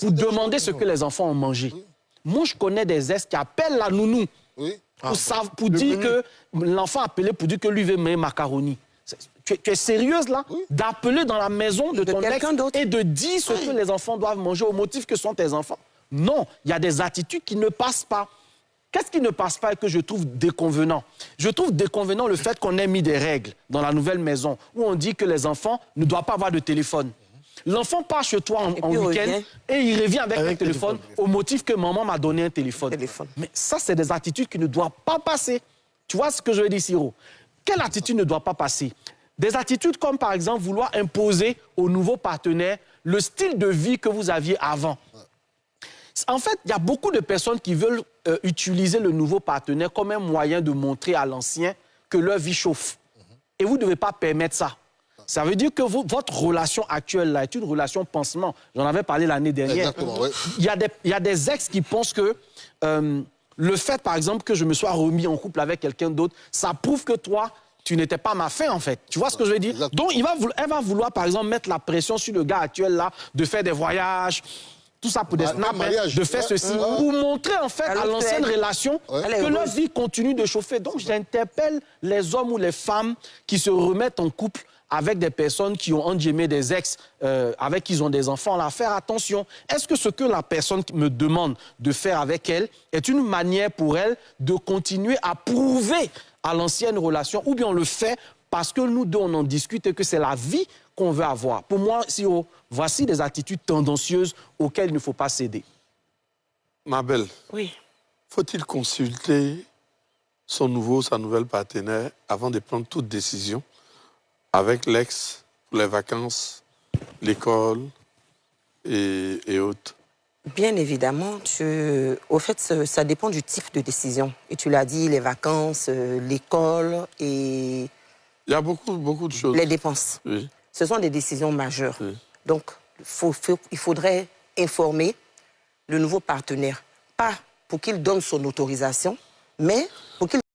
pour demander ce que les enfants ont mangé. Oui. Moi, je connais des ex qui appellent la nounou pour dire que l'enfant appelé pour dire que lui veut manger macaroni. Tu es sérieuse là d'appeler dans la maison de ton ex et de dire ce que les enfants doivent manger au motif que sont tes enfants? Non, il y a des attitudes qui ne passent pas. Qu'est-ce qui ne passe pas et que je trouve déconvenant? Je trouve déconvenant le fait qu'on ait mis des règles dans la nouvelle maison où on dit que les enfants ne doivent pas avoir de téléphone. L'enfant part chez toi en week-end et il revient avec un téléphone au motif que maman m'a donné un téléphone. Mais ça, c'est des attitudes qui ne doivent pas passer. Tu vois ce que je veux dire, Siro? Quelle attitude ne doit pas passer? Des attitudes comme, par exemple, vouloir imposer au nouveau partenaire le style de vie que vous aviez avant. En fait, il y a beaucoup de personnes qui veulent utiliser le nouveau partenaire comme un moyen de montrer à l'ancien que leur vie chauffe. Et vous ne devez pas permettre ça. Ça veut dire que votre relation actuelle là est une relation pansement. J'en avais parlé l'année dernière. Il y a des ex qui pensent que le fait, par exemple, que je me sois remis en couple avec quelqu'un d'autre, ça prouve que toi, tu n'étais pas ma fin, en fait. Tu vois ce que je veux dire? Donc, elle va vouloir, par exemple, mettre la pression sur le gars actuel là, de faire des voyages, tout ça pour des snaps, de faire ceci, pour montrer en fait à l'ancienne relation que leur vie continue de chauffer. Donc j'interpelle les hommes ou les femmes qui se remettent en couple avec des personnes qui ont endiémé des ex, avec qui ils ont des enfants, à faire attention. Est-ce que ce que la personne me demande de faire avec elle est une manière pour elle de continuer à prouver à l'ancienne relation, ou bien on le fait parce que nous deux on en discute et que c'est la vie qu'on veut avoir? Pour moi, Siro, voici des attitudes tendancieuses auxquelles il ne faut pas céder. Ma belle, faut-il consulter sa nouvelle partenaire avant de prendre toute décision avec l'ex pour les vacances, l'école et autres? Bien évidemment, au fait, ça dépend du type de décision. Et tu l'as dit, les vacances, l'école et... Il y a beaucoup de choses. Les dépenses. Oui. Ce sont des décisions majeures. Oui. Donc, il faudrait informer le nouveau partenaire. Pas pour qu'il donne son autorisation, mais pour qu'il